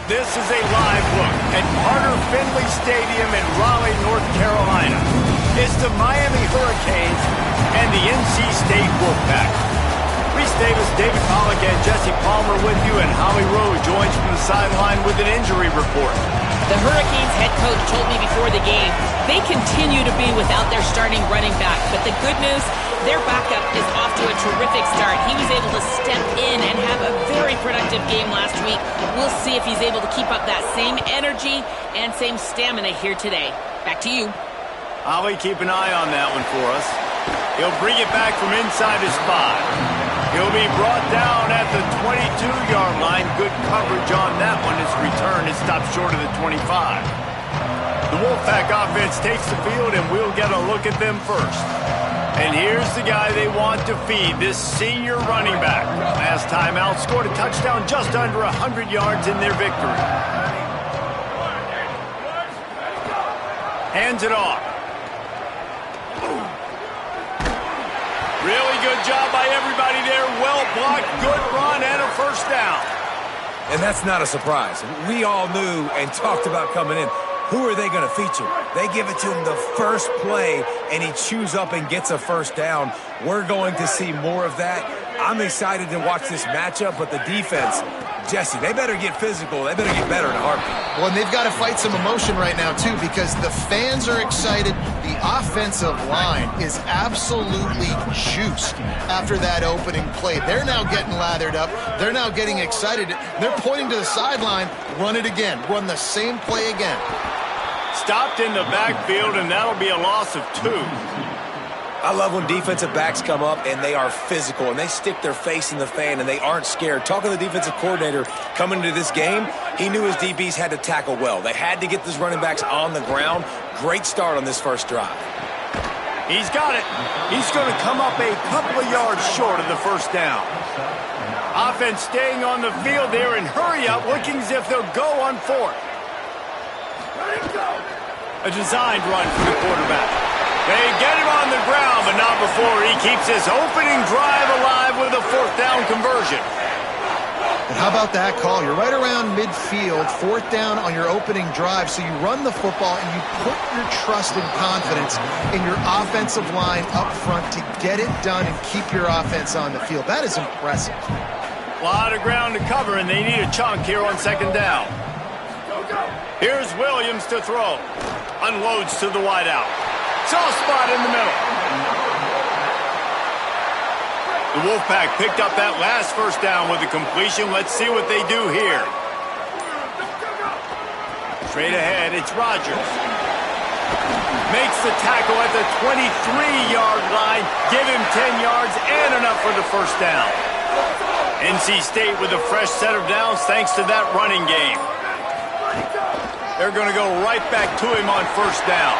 This is a live look at Carter Finley Stadium in Raleigh, North Carolina. It's the Miami Hurricanes and the NC State Wolfpack. Reese Davis, David Pollack, and Jesse Palmer with you, and Holly Rowe joins from the sideline with an injury report. The Hurricanes head coach told me before the game they continue to be without their starting running back, but the good news, their backup is off to a terrific start. He was able to step in and have a very productive game last week. We'll see if he's able to keep up that same energy and same stamina here today. Back to you. Holly, keep an eye on that one for us. He'll bring it back from inside his spot. He'll be brought down at the 22-yard line. Good coverage on that one. His return is stopped short of the 25. The Wolfpack offense takes the field, and we'll get a look at them first. And here's the guy they want to feed, this senior running back. Last time out, scored a touchdown just under 100 yards in their victory. Hands it off. Really good job by everybody there. Well blocked, good run, and a first down. And that's not a surprise. We all knew and talked about coming in. Who are they going to feature? They give it to him the first play, and he chews up and gets a first down. We're going to see more of that. I'm excited to watch this matchup, but the defense, Jesse, they better get physical. They better get better in a heartbeat. Well, and they've got to fight some emotion right now, too, because the fans are excited. The offensive line is absolutely juiced after that opening play. They're now getting lathered up. They're now getting excited. They're pointing to the sideline. Run it again. Run the same play again. Stopped in the backfield, and that'll be a loss of 2. I love when defensive backs come up and they are physical and they stick their face in the fan and they aren't scared. Talking to the defensive coordinator coming into this game, he knew his DBs had to tackle well. They had to get these running backs on the ground. Great start on this first drive. He's got it. He's going to come up a couple of yards short of the first down. Offense staying on the field there and hurry up, looking as if they'll go on 4th. A designed run for the quarterback. They get him on the ground, but not before he keeps his opening drive alive with a 4th down conversion. And how about that call? You're right around midfield, 4th down on your opening drive, so you run the football and you put your trust and confidence in your offensive line up front to get it done and keep your offense on the field. That is impressive. A lot of ground to cover, and they need a chunk here on 2nd down. Here's Williams to throw. Unloads to the wideout. Soft spot in the middle. The Wolfpack picked up that last first down with a completion. Let's see what they do here. Straight ahead, it's Rodgers. Makes the tackle at the 23-yard line. Give him 10 yards and enough for the first down. NC State with a fresh set of downs thanks to that running game. They're going to go right back to him on first down.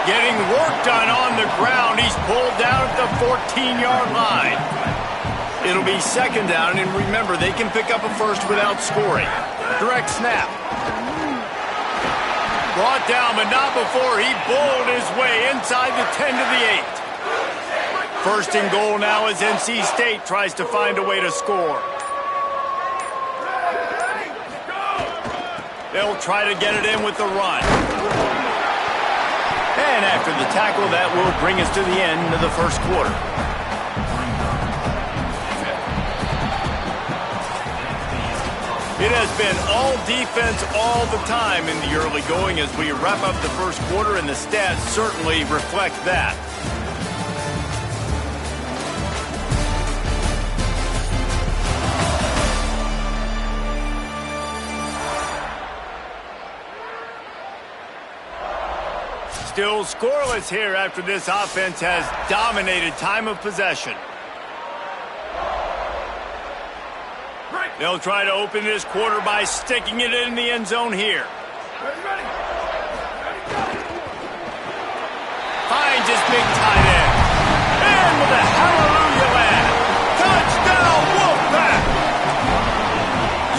Getting work done on the ground. He's pulled down at the 14-yard line. It'll be 2nd down, and remember, they can pick up a first without scoring. Direct snap. Brought down, but not before he bowled his way inside the 10 to the 8. First and goal now as NC State tries to find a way to score. They'll try to get it in with the run. And after the tackle, that will bring us to the end of the first quarter. It has been all defense all the time in the early going as we wrap up the first quarter, and the stats certainly reflect that. Still scoreless here after this offense has dominated time of possession. They'll try to open this quarter by sticking it in the end zone here. Finds his big tight end. And with a hallelujah land. Touchdown, Wolfpack!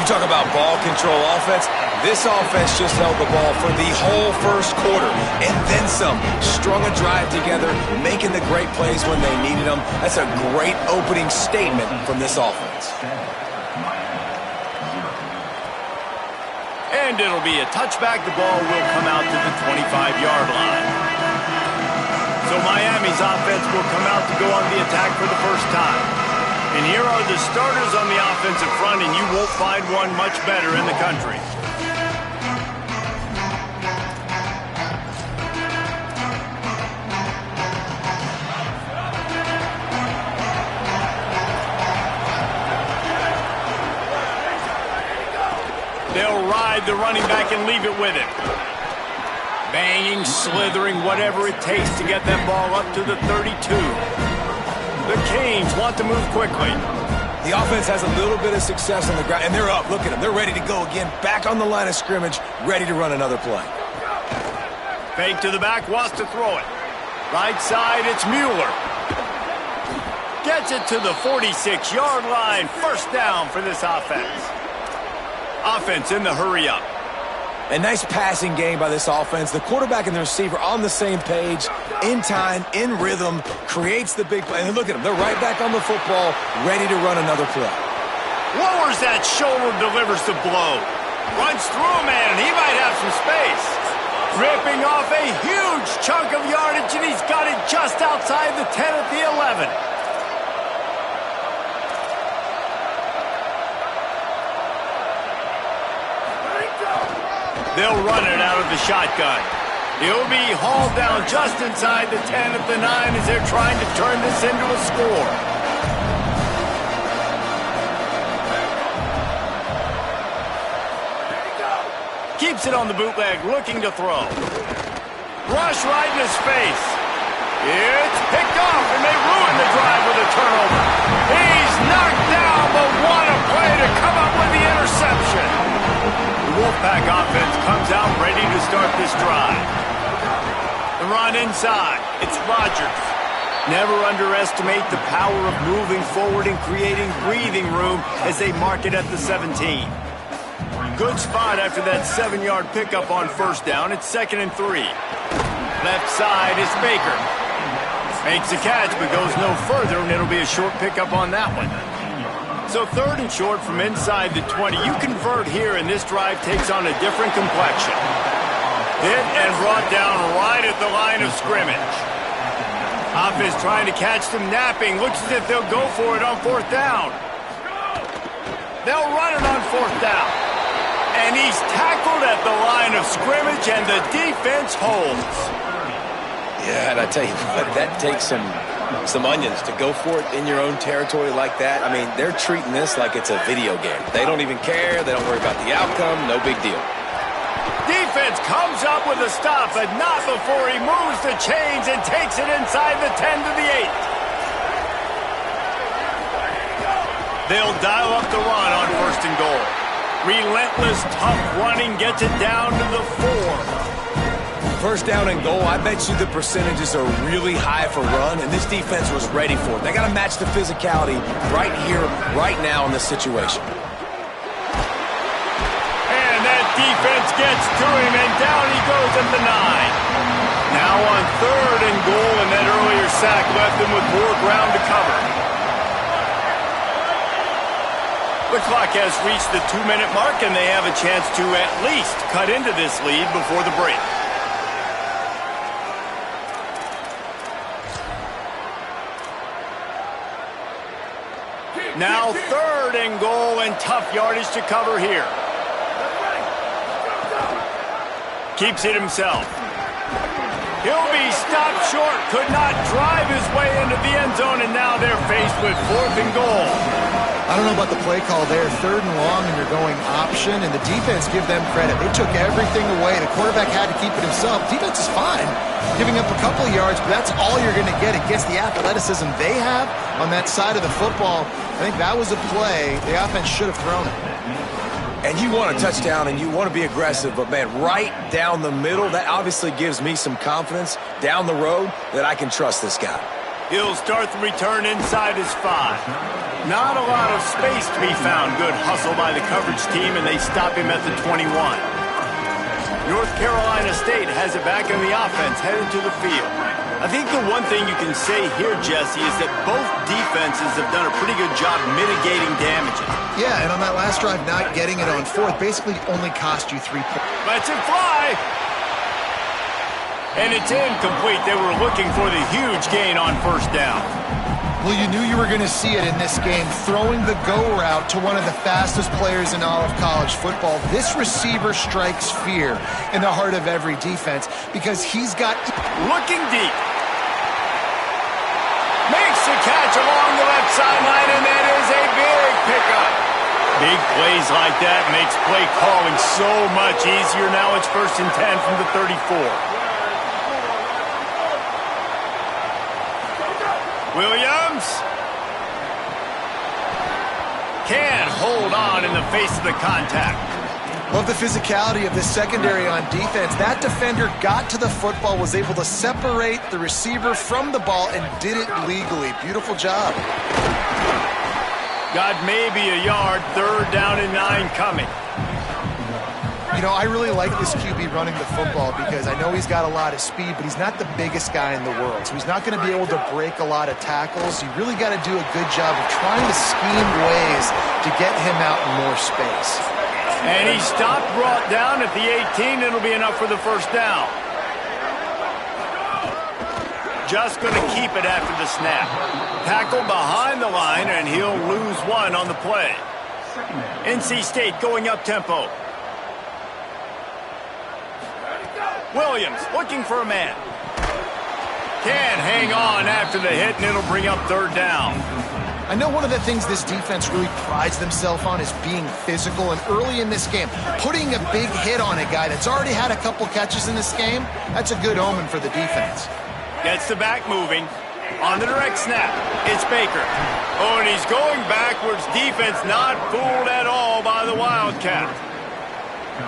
You talk about ball control offense. This offense just held the ball for the whole first quarter and then some. Strung a drive together, making the great plays when they needed them. That's a great opening statement from this offense. And it'll be a touchback. The ball will come out to the 25-yard line. So Miami's offense will come out to go on the attack for the first time. And here are the starters on the offensive front, and you won't find one much better in the country. They'll ride the running back and leave it with him. Banging, slithering, whatever it takes to get that ball up to the 32. The Canes want to move quickly. The offense has a little bit of success on the ground, and they're up. Look at them. They're ready to go again. Back on the line of scrimmage, ready to run another play. Fake to the back, wants to throw it. Right side, it's Mueller. Gets it to the 46-yard line. First down for this offense. Offense in the hurry up. A nice passing game by this offense. The quarterback and the receiver on the same page, in time, in rhythm, creates the big play. And look at them. They're right back on the football, ready to run another play. Lowers that shoulder, delivers the blow. Runs through a man, and he might have some space. Ripping off a huge chunk of yardage, and he's got it just outside the 10 at the 11. They'll run it out of the shotgun. He'll be hauled down just inside the 10 at the 9 as they're trying to turn this into a score. Keeps it on the bootleg, looking to throw. Rush right in his face. It's picked off, and they ruin the drive with a turnover. He's knocked down, but what a play to come up with the interception. The Wolfpack offense comes out ready to start this drive. The run inside. It's Rodgers. Never underestimate the power of moving forward and creating breathing room as they mark it at the 17. Good spot after that 7-yard pickup on first down. It's 2nd and 3. Left side is Baker. Makes a catch but goes no further, and it'll be a short pickup on that one. So 3rd and short from inside the 20. You convert here, and this drive takes on a different complexion. Hit and brought down right at the line of scrimmage. Offense trying to catch them napping. Looks as if they'll go for it on 4th down. They'll run it on 4th down. And he's tackled at the line of scrimmage, and the defense holds. Yeah, and I tell you what, that takes some onions to go for it in your own territory like that. I mean, they're treating this like it's a video game. They don't even care. They don't worry about the outcome. No big deal. Defense comes up with a stop, but not before he moves the chains and takes it inside the 10 to the 8. They'll dial up the run on 1st and goal. Relentless, tough running gets it down to the 4. 1st down and goal, I bet you the percentages are really high for run, and this defense was ready for it. They got to match the physicality right here, right now in this situation. And that defense gets to him, and down he goes at the 9. Now on 3rd and goal, and that earlier sack left him with more ground to cover. The clock has reached the 2-minute mark, and they have a chance to at least cut into this lead before the break. Now 3rd and goal, and tough yardage to cover here. Keeps it himself. He'll be stopped short, could not drive his way into the end zone, and now they're faced with 4th and goal. I don't know about the play call there. 3rd and long, and you're going option, and the defense, give them credit. They took everything away. The quarterback had to keep it himself. Defense is fine, giving up a couple of yards, but that's all you're going to get against the athleticism they have on that side of the football. I think that was a play the offense should have thrown it. And you want a touchdown, and you want to be aggressive, but, man, right down the middle, that obviously gives me some confidence down the road that I can trust this guy. He'll start the return inside his 5. Not a lot of space to be found. Good hustle by the coverage team, and they stop him at the 21. North Carolina State has it back in the offense, headed to the field. I think the one thing you can say here, Jesse, is that both defenses have done a pretty good job mitigating damages. Yeah, and on that last drive, not getting it on fourth basically only cost you 3 points. Lets it fly. And it's incomplete. They were looking for the huge gain on first down. Well, you knew you were going to see it in this game, throwing the go route to one of the fastest players in all of college football. This receiver strikes fear in the heart of every defense because he's got... Looking deep. Makes the catch along the left sideline, and that is a big pickup. Big plays like that makes play calling so much easier. Now it's 1st and 10 from the 34. Williams can't hold on in the face of the contact. Love the physicality of this secondary on defense. That defender got to the football, was able to separate the receiver from the ball, and did it legally. Beautiful job. Got maybe a yard, 3rd down and 9 coming. You know, I really like this QB running the football because I know he's got a lot of speed, but he's not the biggest guy in the world. So he's not going to be able to break a lot of tackles. You really got to do a good job of trying to scheme ways to get him out in more space. And he stopped, brought down at the 18. It'll be enough for the 1st down. Just going to keep it after the snap. Tackle behind the line, and he'll lose 1 on the play. NC State going up tempo. Williams looking for a man. Can't hang on after the hit, and it'll bring up 3rd down. I know one of the things this defense really prides themselves on is being physical, and early in this game, putting a big hit on a guy that's already had a couple catches in this game, that's a good omen for the defense. Gets the back moving. On the direct snap, it's Baker. Oh, and he's going backwards. Defense not fooled at all by the Wildcat.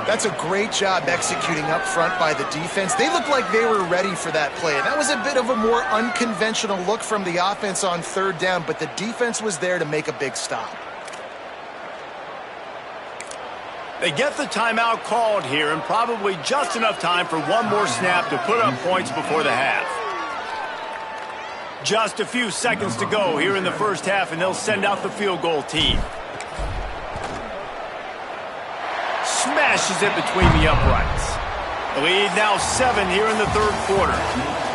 That's a great job executing up front by the defense. They looked like they were ready for that play. And that was a bit of a more unconventional look from the offense on 3rd down, but the defense was there to make a big stop. They get the timeout called here, and probably just enough time for one more snap to put up points before the half. Just a few seconds to go here in the 1st half, and they'll send out the field goal team. Smashes it between the uprights. The lead now 7 here in the 3rd quarter.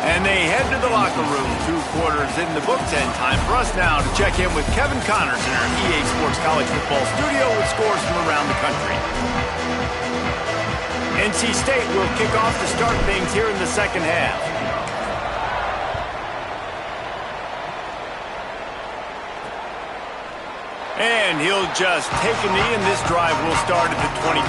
And they head to the locker room. 2 quarters in the books, and time for us now to check in with Kevin Connors in our EA Sports College Football studio with scores from around the country. NC State will kick off to start things here in the 2nd half. And he'll just take a knee, and this drive will start at the 25.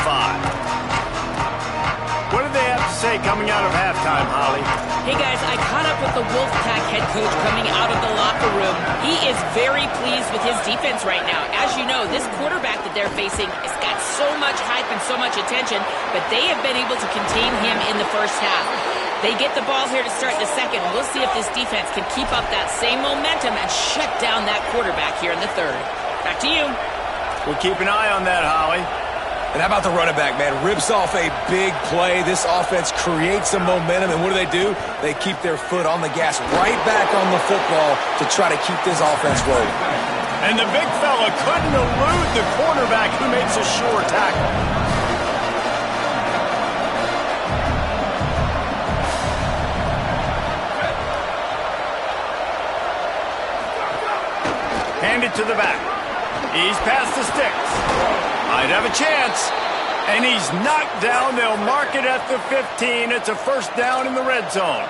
What do they have to say coming out of halftime, Holly? Hey, guys, I caught up with the Wolfpack head coach coming out of the locker room. He is very pleased with his defense right now. As you know, this quarterback that they're facing has got so much hype and so much attention, but they have been able to contain him in the 1st half. They get the ball here to start the 2nd. We'll see if this defense can keep up that same momentum and shut down that quarterback here in the 3rd. Back to you. We'll keep an eye on that, Holly. And how about the running back, man? Rips off a big play. This offense creates some momentum, and what do? They keep their foot on the gas right back on the football to try to keep this offense rolling. And the big fella couldn't elude the cornerback who makes a sure tackle. Hand it to the back. He's past the sticks. Might have a chance. And he's knocked down. They'll mark it at the 15. It's a 1st down in the red zone.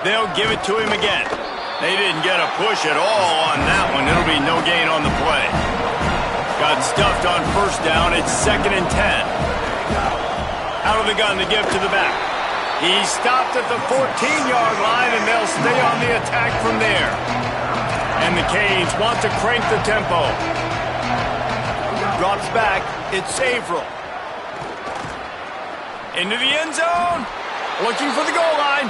They'll give it to him again. They didn't get a push at all on that one. It'll be no gain on the play. Got stuffed on 1st down. It's 2nd and 10. Out of the gun to give to the back. He's stopped at the 14-yard line, and they'll stay on the attack from there. And the Canes want to crank the tempo. Drops back. It's Averill. Into the end zone. Looking for the goal line.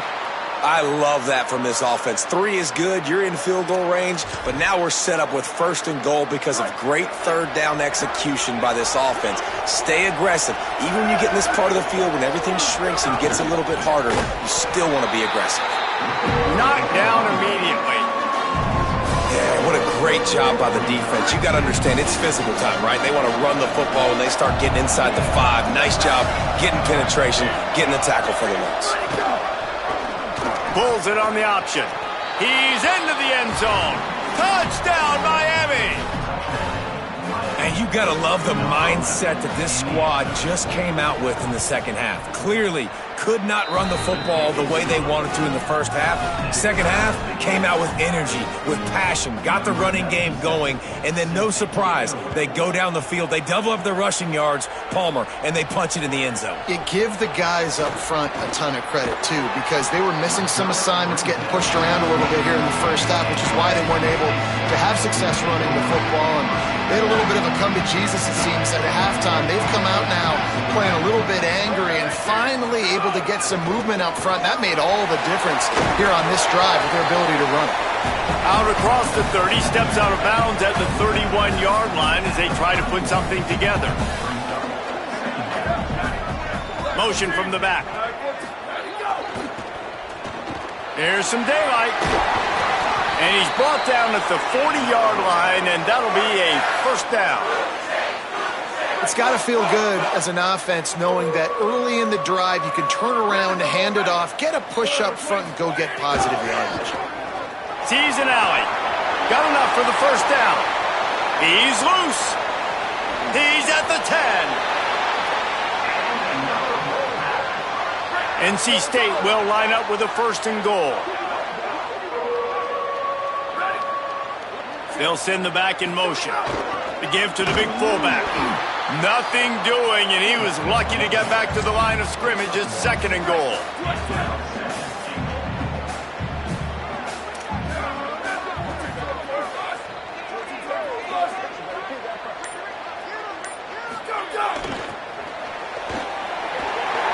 I love that from this offense. 3 is good. You're in field goal range, but now we're set up with 1st and goal because of great third down execution by this offense. Stay aggressive. Even when you get in this part of the field, when everything shrinks and gets a little bit harder, you still want to be aggressive. Knocked down immediately. Yeah, what a great job by the defense. You got to understand, it's physical time, right? They want to run the football when they start getting inside the 5. Nice job getting penetration, getting the tackle for the loss. Pulls it on the option. He's into the end zone. Touchdown, Miami! And you got to love the mindset that this squad just came out with in the second half. Clearly could not run the football the way they wanted to in the first half. Second half came out with energy, with passion, got the running game going, and then no surprise, they go down the field, they double up their rushing yards, Palmer, and they punch it in the end zone. You give the guys up front a ton of credit, too, because they were missing some assignments, getting pushed around a little bit here in the first half, which is why they weren't able to have success running the football. And they had a little bit of a come to Jesus, it seems, at halftime. They've come out now playing a little bit angry and finally able to get some movement up front. That made all the difference here on this drive with their ability to run. Out across the 30, steps out of bounds at the 31-yard line as they try to put something together. Motion from the back. Here's some daylight. And he's brought down at the 40-yard line, and that'll be a first down. It's got to feel good as an offense knowing that early in the drive you can turn around, hand it off, get a push up front, and go get positive yardage. Sees an alley. Got enough for the first down. He's loose. He's at the 10. NC State will line up with a 1st and goal. They'll send the back in motion. The give to the big fullback. Nothing doing, and he was lucky to get back to the line of scrimmage. It's 2nd and goal.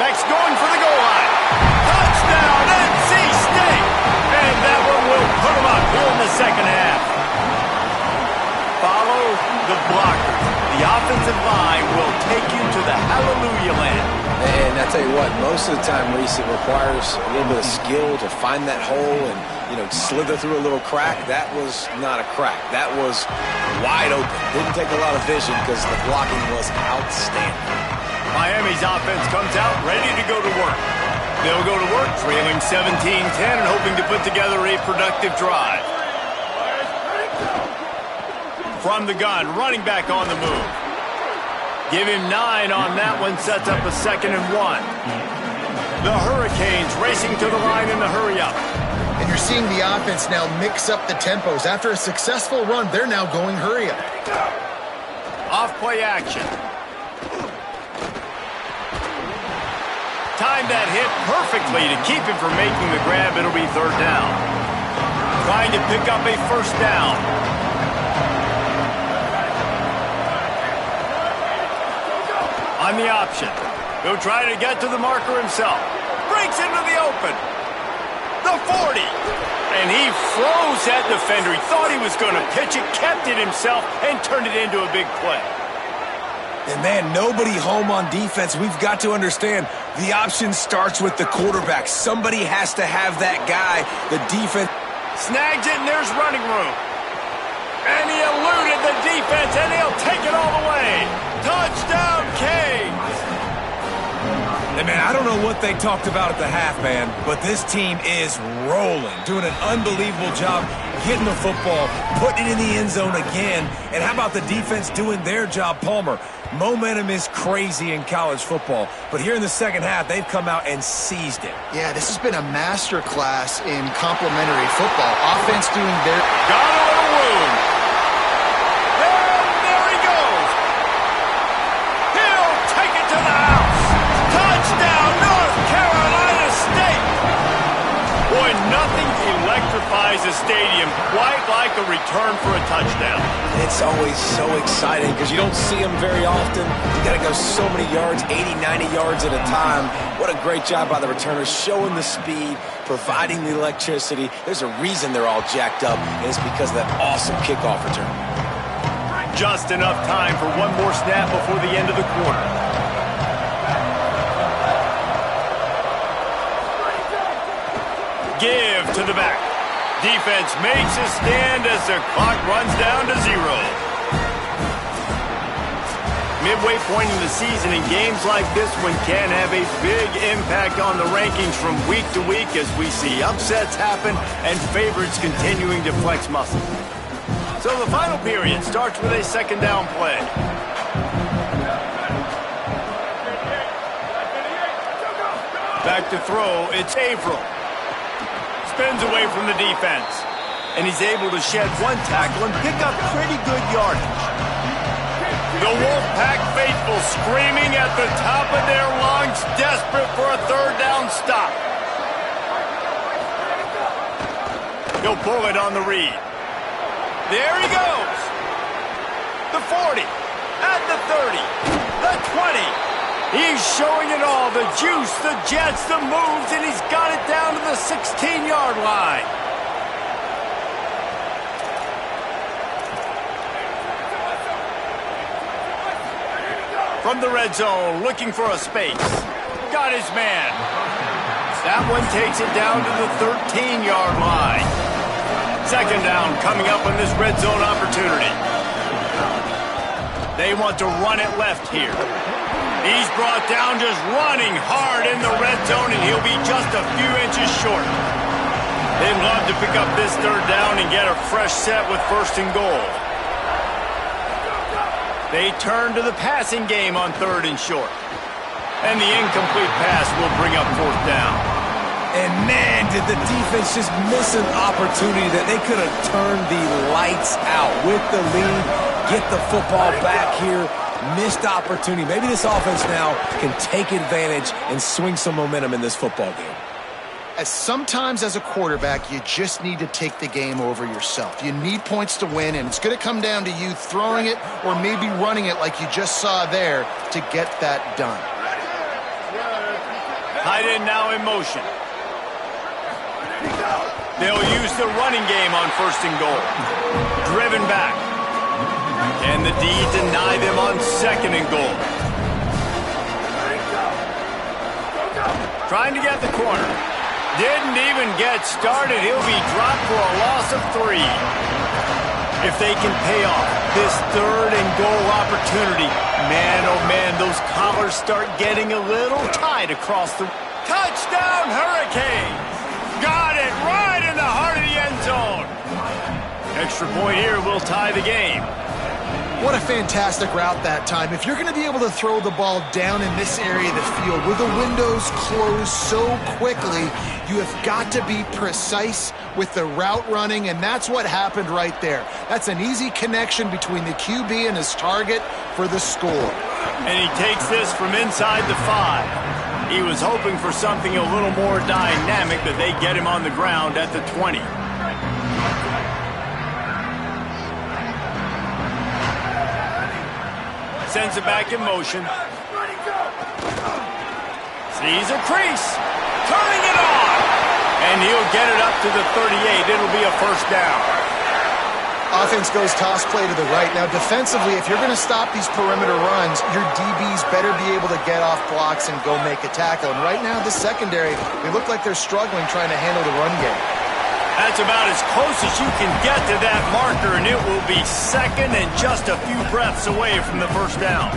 Beck's going for the goal line. Touchdown, NC State! And that one will put them up here in the second half. Follow the blockers. The offensive line will take you to the hallelujah land. And I tell you what, most of the time, Reese, it requires a little bit of skill to find that hole and, slither through a little crack. That was not a crack. That was wide open. Didn't take a lot of vision because the blocking was outstanding. Miami's offense comes out ready to go to work. They'll go to work trailing 17-10 and hoping to put together a productive drive. From the gun, running back on the move. Give him 9 on that one, sets up a 2nd and 1. The Hurricanes racing to the line in the hurry-up. And you're seeing the offense now mix up the tempos. After a successful run, they're now going hurry-up. Off-play action. Timed that hit perfectly to keep him from making the grab. It'll be 3rd down. Trying to pick up a 1st down. On the option. He'll try to get to the marker himself. Breaks into the open. The 40. And he froze that defender. He thought he was going to pitch it, kept it himself, and turned it into a big play. And man, nobody home on defense. We've got to understand the option starts with the quarterback. Somebody has to have that guy. The defense snags it, and there's running room. And he eluded the defense, and he'll take it all the way. Touchdown, Canes! And man, I don't know what they talked about at the half, man, but this team is rolling, doing an unbelievable job getting the football, putting it in the end zone again. And how about the defense doing their job, Palmer? Momentum is crazy in college football, but here in the second half, they've come out and seized it. Yeah, this has been a master class in complementary football. Offense doing their... Got a little room. And there he goes. He'll take it to the house. Touchdown, North Carolina State. Boy, nothing electrifies the stadium, quite like a return for a touchdown. It's always so exciting because you don't see them very often. You got to go so many yards, 80, 90 yards at a time. What a great job by the returners, showing the speed, providing the electricity. There's a reason they're all jacked up, and it's because of that awesome kickoff return. Just enough time for one more snap before the end of the quarter. Give to the back. Defense makes a stand as the clock runs down to 0. Midway point in the season, and games like this one can have a big impact on the rankings from week to week as we see upsets happen and favorites continuing to flex muscle. So the final period starts with a second down play. Back to throw, it's Averill. Spins away from the defense, and he's able to shed one tackle and pick up pretty good yardage. The Wolfpack faithful screaming at the top of their lungs, desperate for a third down stop. He'll pull it on the read. There he goes. The 40, at the 30, the 20. He's showing it all, the juice, the jets, the moves, and he's got it down to the 16-yard line. From the red zone, looking for a space. Got his man. That one takes it down to the 13-yard line. Second down coming up on this red zone opportunity. They want to run it left here. He's brought down just running hard in the red zone, and he'll be just a few inches short. They'd love to pick up this third down and get a fresh set with first and goal. They turn to the passing game on third and short. And the incomplete pass will bring up fourth down. And man, did the defense just miss an opportunity that they could have turned the lights out with the lead, get the football back here. Missed opportunity. Maybe this offense now can take advantage and swing some momentum in this football game. Sometimes as a quarterback, you just need to take the game over yourself. You need points to win, and it's going to come down to you throwing it or maybe running it like you just saw there to get that done. Tight end now in motion. They'll use the running game on first and goal. Driven back. And the D deny them on second and goal. Trying to get the corner. Didn't even get started. He'll be dropped for a loss of 3. If they can pay off this third and goal opportunity, man, oh man, those collars start getting a little tight across the... Touchdown, Hurricanes! Got it right in the heart of the end zone. Extra point here will tie the game. What a fantastic route that time. If you're going to be able to throw the ball down in this area of the field where the windows close so quickly, you have got to be precise with the route running, and that's what happened right there. That's an easy connection between the QB and his target for the score. And he takes this from inside the 5. He was hoping for something a little more dynamic, but they get him on the ground at the 20. Sends it back in motion. Sees a crease. Turning it on. And he'll get it up to the 38. It'll be a first down. Offense goes toss play to the right. Now, defensively, if you're going to stop these perimeter runs, your DBs better be able to get off blocks and go make a tackle. And right now, the secondary, they look like they're struggling trying to handle the run game. That's about as close as you can get to that marker, and it will be second and just a few breaths away from the first down.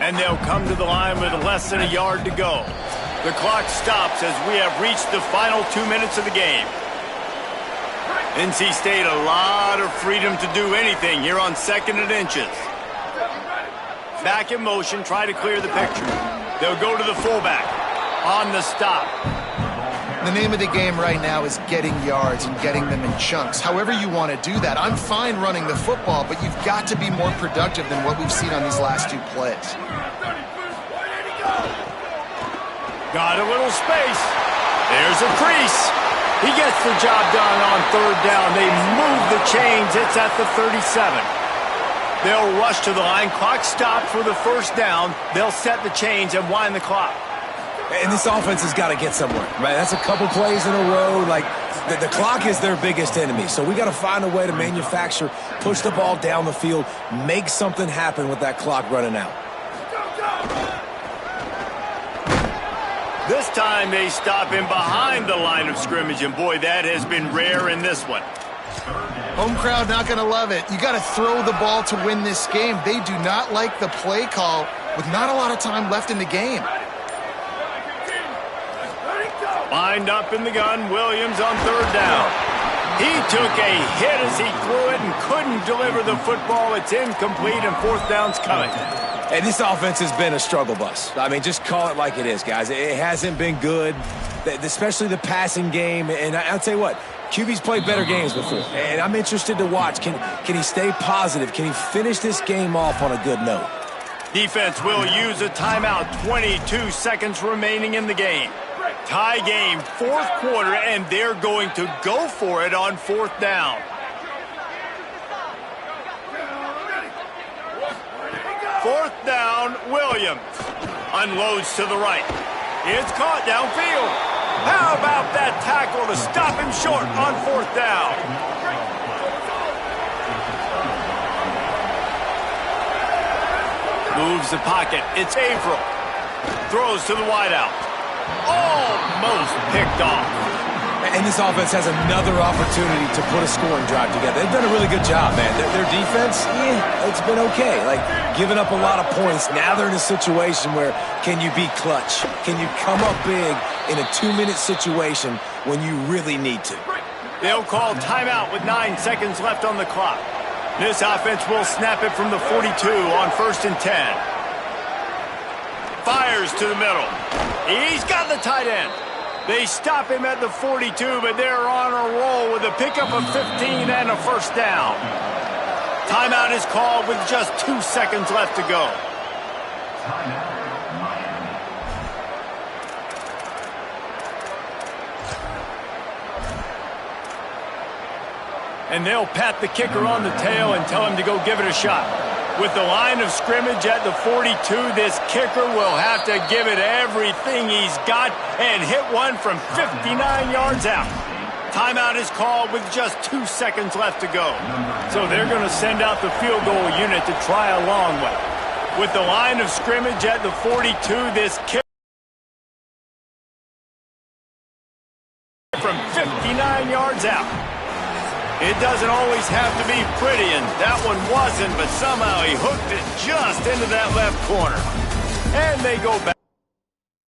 And they'll come to the line with less than a yard to go. The clock stops as we have reached the final 2 minutes of the game. NC State a lot of freedom to do anything here on second and inches. Back in motion, try to clear the picture. They'll go to the fullback on the stop. The name of the game right now is getting yards and getting them in chunks. However you want to do that. I'm fine running the football, but you've got to be more productive than what we've seen on these last 2 plays. Got a little space. There's a crease. He gets the job done on third down. They move the chains. It's at the 37. They'll rush to the line. Clock stopped for the first down. They'll set the chains and wind the clock. And this offense has got to get somewhere, right? That's a couple plays in a row. Like, the clock is their biggest enemy. So we got to find a way to manufacture, push the ball down the field, make something happen with that clock running out. This time they stop him behind the line of scrimmage, and boy, that has been rare in this one. Home crowd not going to love it. You got to throw the ball to win this game. They do not like the play call with not a lot of time left in the game. Lined up in the gun, Williams on third down. He took a hit as he threw it and couldn't deliver the football. It's incomplete, and fourth down's coming. And this offense has been a struggle bus. I mean, just call it like it is, guys. It hasn't been good, especially the passing game. And I'll tell you what, QB's played better games before. And I'm interested to watch. Can he stay positive? Can he finish this game off on a good note? Defense will use a timeout. 22 seconds remaining in the game. Tie game, fourth quarter, and they're going to go for it on fourth down. Fourth down, Williams. Unloads to the right. It's caught downfield. How about that tackle to stop him short on fourth down? Moves the pocket. It's Averill. Throws to the wideout. Almost picked off. And this offense has another opportunity to put a scoring drive together. They've done a really good job, man. Their defense, it's been okay. Like, giving up a lot of points. Now they're in a situation where can you be clutch? Can you come up big in a 2-minute situation when you really need to? They'll call timeout with 9 seconds left on the clock. This offense will snap it from the 42 on 1st and 10. Fires to the middle. He's got the tight end. They stop him at the 42, but they're on a roll with a pickup of 15 and a first down. Timeout is called with just 2 seconds left to go. And they'll pat the kicker on the tail and tell him to go give it a shot. With the line of scrimmage at the 42, this kicker will have to give it everything he's got and hit one from 59 yards out. Timeout is called with just 2 seconds left to go. So they're going to send out the field goal unit to try a long one. With the line of scrimmage at the 42, this kicker from 59 yards out. It doesn't always have to be pretty, and that one wasn't, but somehow he hooked it just into that left corner. And they go back.